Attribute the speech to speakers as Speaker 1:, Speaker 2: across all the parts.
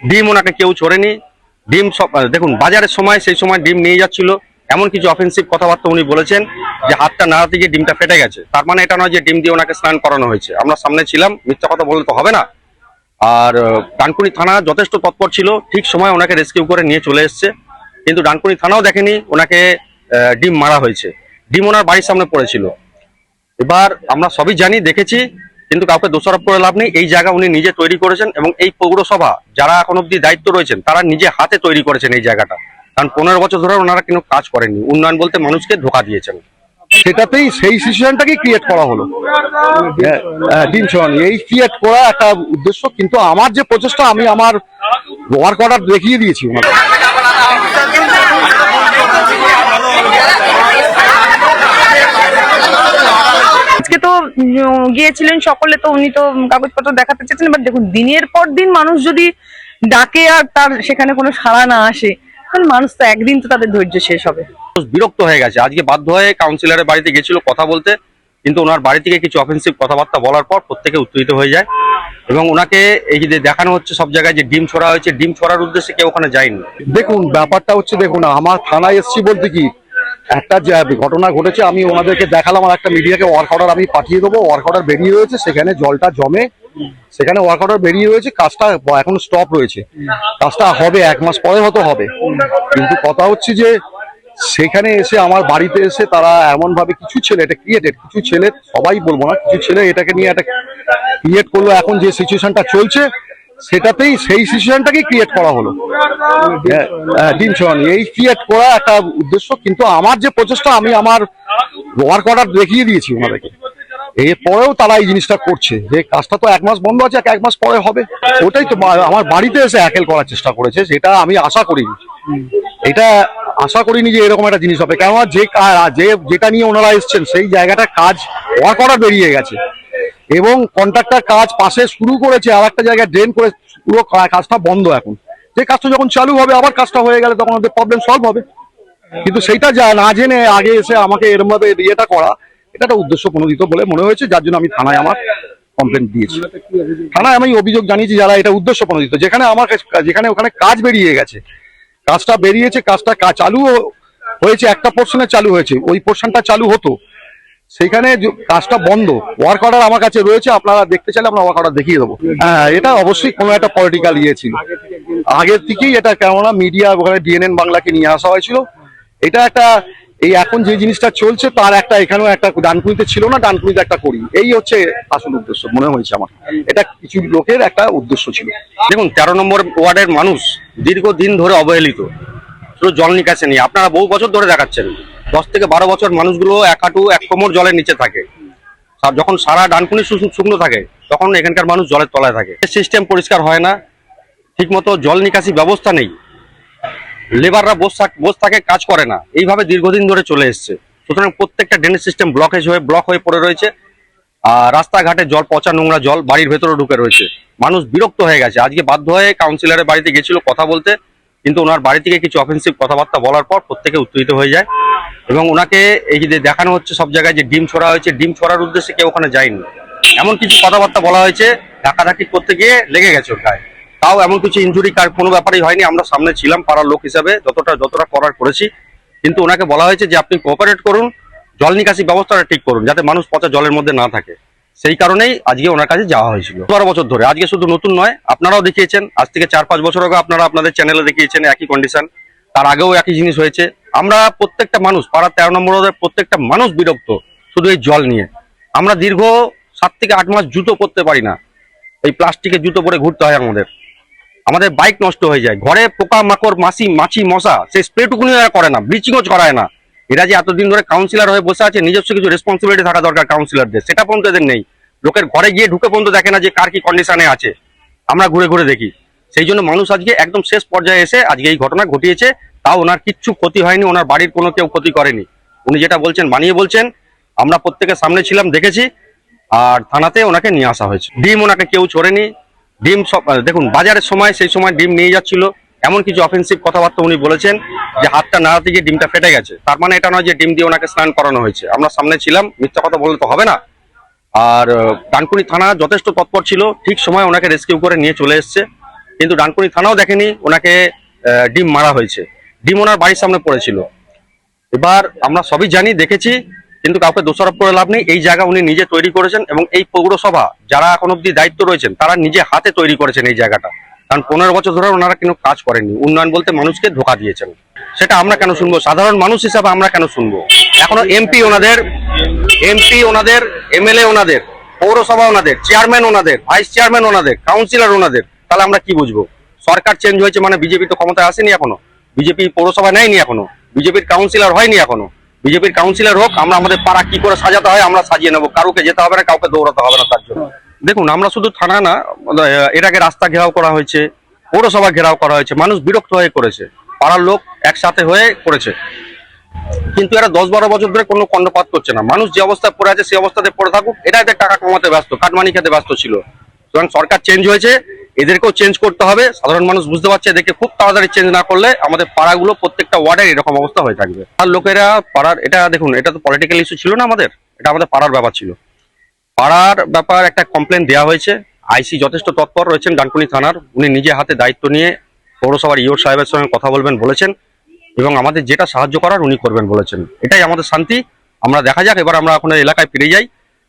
Speaker 1: ডিম ওনাকে কেউ ছোড়েনি। ডিম সব দেখুন, বাজারের সময় সেই সময় ডিম নিয়ে যাচ্ছিল, এমন কিছু অফেন্সিভ কথাবার্তা উনি বলেছেন যে হাতটা নাড়াতে গিয়ে ডিমটা ফেটে গেছে। তার মানে এটা নয় যে ডিম দিয়ে ওনাকে স্নান করানো হয়েছে। আমরা সামনে ছিলাম, মিথ্যা কথা বললে তো হবে না। আর ডানকুনি থানা যথেষ্ট তৎপর ছিল, ঠিক সময় ওনাকে রেস্কিউ করে নিয়ে চলে এসছে। কিন্তু ডানকুনি থানাও দেখেনি ওনাকে ডিম মারা হয়েছে। ডিম ওনার বাড়ির সামনে পড়েছিল। এবার আমরা সবই জানি, দেখেছি, কিন্তু কাউকে দোষারোপ করে লাভ নেই। এই জায়গা উনি নিজে তৈরি করেছেন এবং এই পৌরসভা যারা এখন অব্দি দায়িত্ব রয়েছেন তারা নিজে হাতে তৈরি করেছেন এই জায়গাটা। কারণ 15 বছর ধরে ওনারা কোনো কাজ করেননি, উন্নয়ন বলতে মানুষকে ধোঁকা দিয়েছেন।
Speaker 2: সেটাতেই সেই সিচুয়েশনটাকে ক্রিয়েট করা হলো, ডিম ছোড়ানি এই ক্রিয়েট করা একটা উদ্দেশ্য। কিন্তু আমার যে প্রচেষ্টা, আমি আমার ওয়ার্ক অর্ডার দেখিয়ে দিয়েছি ওনাকে।
Speaker 3: আজকে তো গিয়েছিলেন সকলে, তো উনি তো কাগজপত্র দেখাতে চেয়েছেন। এবার দেখুন, দিনের পর দিন মানুষ যদি ডাকে আর তার সেখানে কোনো সাড়া না আসে, তাহলে মানুষ তো একদিন তো তাদের ধৈর্য শেষ হবে।
Speaker 1: বিরক্ত হয়ে গেছে, আজকে বাধ্য হয়ে কাউন্সিলরের বাড়িতে গেছিল কথা বলতে, কিন্তু ওনার বাড়ি থেকে কিছু অফেন্সিভ কথাবার্তা বলার পর প্রত্যেকে উত্তেজিত হয়ে যায় এবং ওনাকে এই যে দেখানো হচ্ছে সব জায়গায় যে ডিম ছোড়া হয়েছে, ডিম ছোড়ার উদ্দেশ্যে কেউ ওখানে যায়নি।
Speaker 2: দেখুন ব্যাপারটা হচ্ছে, দেখুন আমার থানায় এসছি বলতে কি একটা যে ঘটনা ঘটেছে, আমি ওনাদেরকে দেখালাম। আর একটা মিডিয়াকে ওয়ার্ক অর্ডার আমি পাঠিয়ে দেবো, ওয়ার্ক অর্ডার বেরিয়ে রয়েছে, সেখানে জলটা জমে, সেখানে ওয়ার্ক অর্ডার বেরিয়ে রয়েছে। কাজটা এখন স্টপ রয়েছে, কাজটা হবে 1 মাস পরে হয়তো হবে। কিন্তু কথা হচ্ছে যে সেখানে এসে আমার বাড়িতে এসে তারা এমন ভাবে কিছু ছেলে, এটা ক্রিয়েটেড, কিছু ছেলে, সবাই বলবো না, কিছু ছেলে এটাকে নিয়ে একটা ক্রিয়েট করলো। এখন যে সিচুয়েশনটা চলছে সেটাতেই সেই সিচুয়েশনটাকেই ক্রিয়েট করা হলো, ডিম ছোড়ানি এই ক্রিয়েট করা একটা উদ্দেশ্য। কিন্তু আমার যে প্রচেষ্টা, আমি আমার ওয়ার্ক অর্ডার দেখিয়ে দিয়েছি ওনাদেরকে। এরপরেও তারা এই জিনিসটা করছে, যে কাজটা তো 1 মাস বন্ধ আছে, 1 মাস পরে হবে। ওটাই তো আমার বাড়িতে এসে হ্যাকেল করার চেষ্টা করেছে, যেটা আমি আশা করিনি। এটা আশা করিনি যে এরকম একটা জিনিস হবে। কেননা যেটা নিয়ে ওনারা এসছেন সেই জায়গাটা কাজ ওয়ার্ক অর্ডার বেরিয়ে গেছে এবং কন্ট্রাক্টর কাজ পাশে শুরু করেছে, আর একটা জায়গায় ড্রেন করে পুরো কাজটা বন্ধ। এখন যে কাজটা যখন চালু হবে, আবার কাজটা হয়ে গেলে তখন ওদের প্রবলেম সলভ হবে। কিন্তু সেইটা না জেনে আগে এসে আমাকে এরকম ভাবে ইয়েটা করা, এটা একটা উদ্দেশ্য প্রণোদিত বলে মনে হয়েছে, যার জন্য আমি থানায় আমার কমপ্লেন দিয়েছি। থানায় আমি অভিযোগ জানিয়েছি যারা এটা উদ্দেশ্য প্রণোদিত, যেখানে ওখানে কাজ বেরিয়ে গেছে, কাজটা বেরিয়েছে, কাজটা চালু হয়েছে, একটা পোর্শনে চালু হয়েছে, ওই পোর্শনটা চালু হতো, সেখানে কাজটা বন্ধ। ওয়ার্ক অর্ডার আমার কাছে রয়েছে, আপনারা দেখতে চাইলে আমরা ওয়ার্ক অর্ডার দেখিয়ে দেবো। হ্যাঁ, এটা অবশ্যই কোনো একটা পলিটিক্যাল ইয়ে ছিল আগের থেকেই। এটা কেননা মিডিয়া ওখানে ডিএনএন বাংলাকে নিয়ে আসা হয়েছিল। এটা একটা এই এখন যে জিনিসটা চলছে তার একটা এখানেও একটা ডানকুনিতে ছিল না, ডানকুনিতে একটা করি, এই হচ্ছে আসল উদ্দেশ্য মনে হয়েছে আমার। এটা কিছু লোকের একটা উদ্দেশ্য ছিল।
Speaker 1: দেখুন, 13 নম্বর ওয়ার্ডের মানুষ দীর্ঘদিন ধরে অবহেলিত, শুধু জল নিকাশে নিয়ে আপনারা বহু বছর ধরে দেখাচ্ছেন। 10 থেকে 12 বছর মানুষগুলো এক হাঁটু এক কোমর জলের নিচে থাকে। আর যখন সারা ডানকুনি শুকনো থাকে তখন এখানকার মানুষ জলের তলায় থাকে। সিস্টেম পরিষ্কার হয় না, ঠিকমতো জল নিকাশি ব্যবস্থা নেই, লেবাররা বস থাকে, কাজ করে না, এইভাবে দীর্ঘদিন ধরে চলে এসছে। সুতরাং প্রত্যেকটা ড্রেনেজ সিস্টেম ব্লক হয়ে পড়ে রয়েছে। আর রাস্তাঘাটে জল, পচা নোংরা জল বাড়ির ভেতরে ঢুকে রয়েছে। মানুষ বিরক্ত হয়ে গেছে, আজকে বাধ্য হয়ে কাউন্সিলরের বাড়িতে গেছিল কথা বলতে, কিন্তু ওনার বাড়ি থেকে কিছু অফেন্সিভ কথাবার্তা বলার পর প্রত্যেকে উত্তেজিত হয়ে যায় এবং ওনাকে এই যে দেখানো হচ্ছে সব জায়গায় যে ডিম ছোড়া হয়েছে, ডিম ছোড়ার উদ্দেশ্যে কেউ ওখানে যায়নি। এমন কিছু কথাবার্তা বলা হয়েছে, ধাক্কাধাক্কি করতে গিয়ে লেগে গেছে ওর গায়ে। তাও এমন কিছু ইনজুরি কোনো ব্যাপারই হয়নি। আমরা সামনে ছিলাম, পাড়ার লোক হিসাবে যতটা করার করেছি। কিন্তু ওনাকে বলা হয়েছে যে আপনি কোঅপারেট করুন, জল নিকাশি ব্যবস্থাটা ঠিক করুন, যাতে মানুষ পচা জলের মধ্যে না থাকে। সেই কারণেই আজকে ওনার কাছে যাওয়া হয়েছিল। 12 বছর ধরে, আজকে শুধু নতুন নয়, আপনারাও দেখিয়েছেন, আজ থেকে 4-5 বছর আগে আপনারা আপনাদের চ্যানেলে দেখিয়েছেন একই কন্ডিশন, তার আগেও একই জিনিস হয়েছে। আমরা প্রত্যেকটা মানুষ, পাড়ার 13 নম্বর প্রত্যেকটা মানুষ বিরক্ত শুধু এই জল নিয়ে। আমরা দীর্ঘ 7 থেকে 8 মাস জুতো পরতে পারি না, এই প্লাস্টিকের জুতো পরে ঘুরতে হয় আমাদের বাইক নষ্ট হয়ে যায়, ঘরে পোকা মাকড় মাছি মশা, সেই স্প্রেটুকুনি এরা করে না, ব্লিচিংও করায় না। এরা যে এতদিন ধরে কাউন্সিলর হয়ে বসে আছে, নিজস্ব কিছু রেসপন্সিবিলিটি থাকা দরকার কাউন্সিলরদের, সেটা পর্যন্ত এদের নেই। লোকের ঘরে গিয়ে ঢুকে পর্যন্ত দেখে না যে কার কি কন্ডিশনে আছে, আমরা ঘুরে ঘুরে দেখি। সেই জন্য মানুষ আজকে একদম শেষ পর্যায়ে এসে আজকে এই ঘটনা ঘটিয়েছে। তাও ওনার কিচ্ছু ক্ষতি হয়নি, ওনার বাড়ির কোনো কেউ ক্ষতি করেনি। উনি যেটা বলছেন বানিয়ে বলছেন, আমরা প্রত্যেকের সামনে ছিলাম, দেখেছি। আর থানাতে ওনাকে নিয়ে আসা হয়েছে। ডিম ওনাকে কেউ ছোড়েনি। ডিম সব দেখুন, বাজারের সময় সেই সময় ডিম নিয়ে যাচ্ছিল, এমন কিছু অফেন্সিভ কথাবার্তা উনি বলেছেন যে হাতটা নাড়াতে গিয়ে ডিমটা ফেটে গেছে। তার মানে এটা নয় যে ডিম দিয়ে ওনাকে স্নান করানো হয়েছে। আমরা সামনে ছিলাম, মিথ্যা কথা বললে তো হবে না। আর ডানকুনি থানা যথেষ্ট তৎপর ছিল, ঠিক সময় ওনাকে রেস্কিউ করে নিয়ে চলে এসছে। কিন্তু ডানকুনি থানাও দেখেনি ওনাকে ডিম মারা হয়েছে, ডিম ওনার বাড়ির সামনে পড়েছিল। এবার আমরা সবই জানি, দেখেছি, কিন্তু কাউকে দোষারোপ করে লাভ নেই। এই জায়গা উনি নিজে তৈরি করেছেন এবং এই পৌরসভা যারা এখন অব্দি দায়িত্ব রয়েছেন তারা নিজে হাতে তৈরি করেছেন এই জায়গাটা। কারণ 15 বছর ধরে ওনারা কোনো কাজ করেননি, উন্নয়ন বলতে মানুষকে ধোঁকা দিয়েছেন। সেটা আমরা কেন শুনবো? সাধারণ মানুষ হিসাবে আমরা কেন শুনবো? এখনো এমপি ওনাদের, এমএলএ ওনাদের, পৌরসভা ওনাদের, চেয়ারম্যান ওনাদের, ভাইস চেয়ারম্যান ওনাদের, কাউন্সিলর ওনাদের, তাহলে আমরা কি বুঝবো? সরকার চেঞ্জ হয়েছে মানে বিজেপি তো ক্ষমতায় আসেনি এখনো, বিজেপি পৌরসভা নেয়নি এখনো, বিজেপির কাউন্সিলর হয়নি এখনো। বিজেপির কাউন্সিলর হোক, আমরা আমাদের পাড়া কি করে সাজাতে হয় আমরা সাজিয়ে নেবো, কারোকে যেতে হবে না, কাউকে দৌড়াতে হবে না তার জন্য। দেখুন, আমরা শুধু থানা না, এর আগে রাস্তা ঘেরাও করা হয়েছে, পৌরসভা ঘেরাও করা হয়েছে, মানুষ বিরক্ত হয়ে করেছে, পাড়ার লোক একসাথে হয়ে করেছে, কিন্তু এরা 10-12 বছর ধরে কোনো কর্ণপাত করছে না। মানুষ যে অবস্থায় পড়ে আছে সেই অবস্থাতে পড়ে থাকুক, এটা এদের টাকা কমাতে ব্যস্ত, কাটমানি খেতে ব্যস্ত ছিল। সুতরাং সরকার চেঞ্জ হয়েছে, এদেরকেও চেঞ্জ করতে হবে। সাধারণ মানুষ বুঝতে পারছে এদেরকে খুব তাড়াতাড়ি চেঞ্জ না করলে আমাদের পাড়াগুলো প্রত্যেকটা ওয়ার্ডের এরকম অবস্থা হয়ে থাকবে। আর লোকেরা পাড়ার, এটা দেখুন, এটা তো পলিটিক্যাল ইস্যু ছিল না আমাদের, এটা আমাদের পাড়ার ব্যাপার ছিল। পাড়ার ব্যাপার একটা কমপ্লেন দেওয়া হয়েছে, আইসি যথেষ্ট তৎপর রয়েছেন ডানকুনি থানার, উনি নিজে হাতে দায়িত্ব নিয়ে পৌরসভার ইওর সাহেবের সঙ্গে কথা বলবেন বলেছেন এবং আমাদের যেটা সাহায্য করার উনি করবেন বলেছেন। এটাই আমাদের শান্তি। আমরা দেখা যাক, এবার আমরা এখন এলাকায় ফিরে যাই,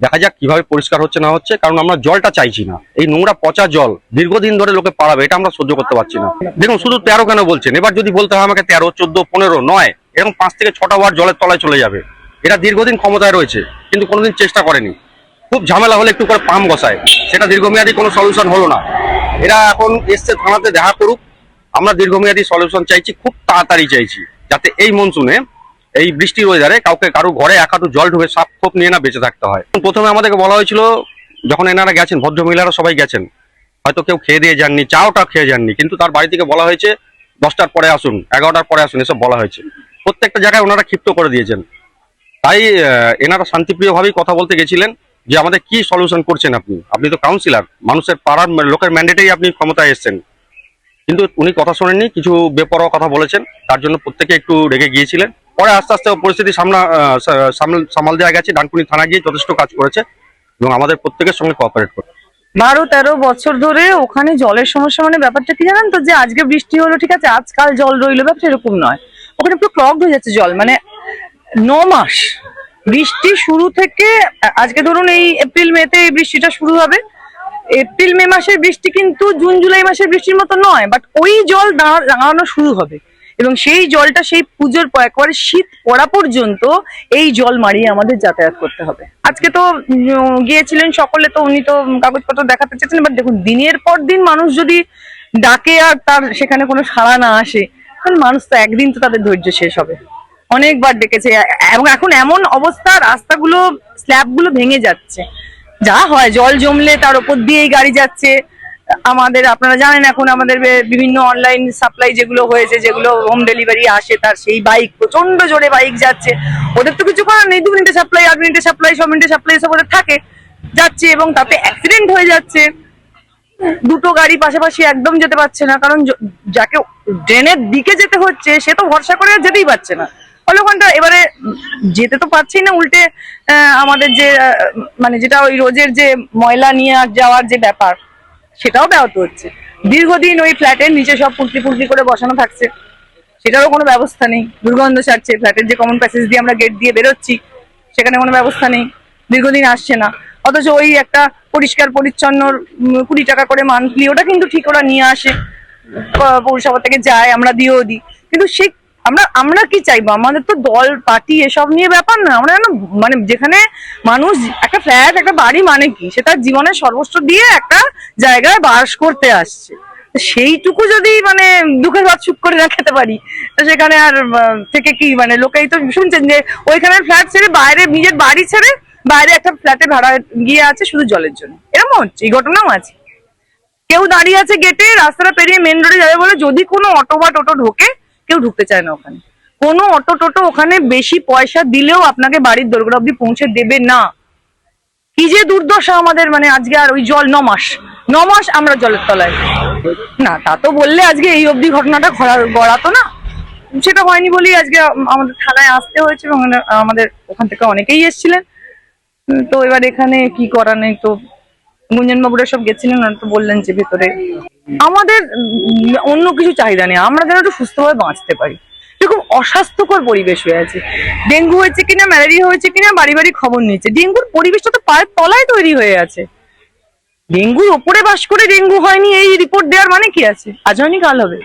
Speaker 1: দেখা যাক কিভাবে পরিষ্কার হচ্ছে না হচ্ছে, কারণ আমরা জলটা চাইছি না। এই নোংরা পচা জল দীর্ঘদিন ধরে লোকে পাড়াবে, এটা আমরা সহ্য করতে পারছি না। দেখুন, শুধু 13 কেন বলছেন, এবার যদি বলতে হয় আমাকে 13, 14, 15 নয়, এরকম 5 থেকে 6টা ওয়ার্ড জলের তলায় চলে যাবে। এরা দীর্ঘদিন ক্ষমতায় রয়েছে কিন্তু কোনোদিন চেষ্টা করেনি। খুব ঝামেলা হলে একটু করে পাম্প বসায়, সেটা দীর্ঘমেয়াদী কোনো সলিউশন হলো না। এরা এখন এসছে থানাতে দেখা করুক, আমরা দীর্ঘমেয়াদী সলিউশন চাইছি, খুব তাড়াতাড়ি চাইছি, যাতে এই মনসুনে, এই বৃষ্টির ওয়েদারে কারো ঘরে এক হাঁটু জল ঢুকে সাপ খোপ নিয়ে না বেঁচে থাকতে হয়। প্রথমে আমাদেরকে বলা হয়েছিল, যখন এনারা গেছেন, ভদ্রমহিলারা সবাই গেছেন, হয়তো কেউ খেয়ে দিয়ে যাননি, চাওটা খেয়ে যাননি, কিন্তু তার বাড়ি থেকে বলা হয়েছে 10টার পরে আসুন, 11টার পরে আসুন, এসব বলা হয়েছে। প্রত্যেকটা জায়গায় ওনারা ক্ষিপ্ত করে দিয়েছেন। তাই এনারা শান্তিপ্রিয়ভাবেই কথা বলতে গেছিলেন যে আমাদের কি সলিউশন করছেন আপনি তো কাউন্সিলর, মানুষের পাড়ার লোকের ম্যান্ডেটেই আপনি ক্ষমতায় এসেছেন। কিন্তু উনি কথা শোনেননি, কিছু বেপরোয়া কথা বলেছেন, তার জন্য প্রত্যেকে একটু রেগে গিয়েছিলেন। পরে আস্তে আস্তে পরিস্থিতি সামাল দেওয়া গেছে, ডানকুনি থানা গিয়ে যথেষ্ট কাজ করেছে এবং আমাদের প্রত্যেকের সঙ্গে কোঅপারেট করে।
Speaker 3: 12-13 বছর ধরে ওখানে জলের সমস্যা, মানে ব্যাপারটা কি জানেন তো, যে আজকে বৃষ্টি হলো ঠিক আছে, আজকাল জল রইলো, ব্যাপারটা এরকম নয়। ওখানে পুরো ক্লগড হয়ে যাচ্ছে জল, মানে 9 মাস বৃষ্টি শুরু থেকে, আজকে ধরুন এই এপ্রিল মেতে এই বৃষ্টিটা শুরু হবে, এপ্রিল মে মাসের বৃষ্টি কিন্তু জুন জুলাই মাসের বৃষ্টির মতো নয়, বাট ওই জল দাঁড়ানো শুরু হবে এবং সেই জলটা সেই পুজোর পর একেবারে শীত পড়া পর্যন্ত এই জল মারিয়ে আমাদের যাতায়াত করতে হবে। আজকে তো গিয়েছিলেন সকলে, তো উনি তো কাগজপত্র দেখাতে চেয়েছেন, বাট দেখুন, দিনের পর দিন মানুষ যদি ডাকে আর তার সেখানে কোনো সাড়া না আসে, তাহলে মানুষ তো একদিন তো তাদের ধৈর্য শেষ হবে। অনেকবার ডেকেছে এবং এখন এমন অবস্থা, রাস্তাগুলো স্ল্যাবগুলো ভেঙে যাচ্ছে, যা হয় জল জমলে তার উপর দিয়েই গাড়ি যাচ্ছে। আমাদের, আপনারা জানেন, এখন আমাদের বিভিন্ন অনলাইন সাপ্লাই যেগুলো হয়েছে, যেগুলো হোম ডেলিভারি আসে, তার সেই বাইক প্রচন্ড জোরে বাইক যাচ্ছে, ওদের তো কিছু করার নেই, 2 মিনিটে সাপ্লাই, 8 মিনিটে সাপ্লাই, 6 মিনিটে সাপ্লাই, এসব ওদের থাকে, যাচ্ছে এবং তাতে অ্যাক্সিডেন্ট হয়ে যাচ্ছে। দুটো গাড়ি পাশাপাশি একদম যেতে পারছে না, কারণ যাকে ড্রেনের দিকে যেতে হচ্ছে সে তো ভরসা করে আর যেতেই পারছে না, ফলে ওখানটা এবারে যেতে তো পারছেই না, উল্টে আমাদের যে মানে যেটা ওই রোজের যে ময়লা নিয়ে যাওয়ার যে ব্যাপার, সেটাও ব্যাহত হচ্ছে। দীর্ঘদিন ওই ফ্ল্যাটের নিচে সব পুটলি পুটলি করে বসানো থাকছে, সেটারও কোনো ব্যবস্থা নেই, দুর্গন্ধ ছাড়ছে। ফ্ল্যাটের যে কমন প্যাসেজ দিয়ে আমরা গেট দিয়ে বেরোচ্ছি, সেখানে কোনো ব্যবস্থা নেই, দীর্ঘদিন আসছে না। অথচ ওই একটা পরিষ্কার পরিচ্ছন্ন 20 টাকা করে মান্থলি, ওটা কিন্তু ঠিক ওরা নিয়ে আসে, পৌরসভা থেকে যায়, আমরা দিয়েও দিই, কিন্তু সেই আমরা কি চাইবো? আমাদের তো দল পার্টি এসব নিয়ে ব্যাপার না, আমরা মানে যেখানে মানুষ একটা ফ্ল্যাট, একটা বাড়ি মানে কি, সে তার জীবনের সর্বস্ব দিয়ে একটা জায়গায় বাস করতে আসছে, সেইটুকু যদি মানে দুঃখের ভাত সুখ করে না খেতে পারি, তো সেখানে আর থেকে কি, মানে লোকেই তো শুনছেন যে ওইখানে ফ্ল্যাট ছেড়ে বাইরে, নিজের বাড়ি ছেড়ে বাইরে একটা ফ্ল্যাটে ভাড়া গিয়ে আছে শুধু জলের জন্য, এরকম হচ্ছে, এই ঘটনাও আছে। কেউ দাঁড়িয়ে আছে গেটে, রাস্তাটা পেরিয়ে মেন রোডে যাবে বলে, যদি কোনো অটো বা টোটো ঢোকে, কেউ ঢুকতে চায় না ওখানে। কোনো অটো টোটো ওখানে বেশি পয়সা দিলেও আপনাকে বাড়ির দোরগোড়া অব্দি পৌঁছে দেবে না। কি যে দুর্দশা আমাদের, মানে আজকে আর ওই জল 9 মাস আমরা জলের তলায় না, তা তো বললে আজকে এই অবধি ঘটনাটা গড়াতো না, সেটা হয়নি বলেই আজকে আমাদের থানায় আসতে হয়েছে এবং আমাদের ওখান থেকে অনেকেই এসেছিলেন। তো এবার এখানে কি করার নেই, তো গুঞ্জনবাবুরা সব গেছিলেন, তো বললেন যে ভেতরে আমাদের অন্য কিছু চাহিদা নেই, আমরা যেন একটু সুস্থভাবে বাঁচতে পারি। এরকম অস্বাস্থ্যকর পরিবেশ হয়ে আছে, ডেঙ্গু হয়েছে কিনা ম্যালেরিয়া হয়েছে কিনা বাড়ি বাড়ি খবর নিচ্ছে, ডেঙ্গুর পরিবেশটা তো পায়ের তলায় তৈরি হয়ে আছে। ডেঙ্গুর ওপরে বাস করে ডেঙ্গু হয়নি এই রিপোর্ট দেওয়ার মানে কি আছে? আজ হয়নি কাল হবে।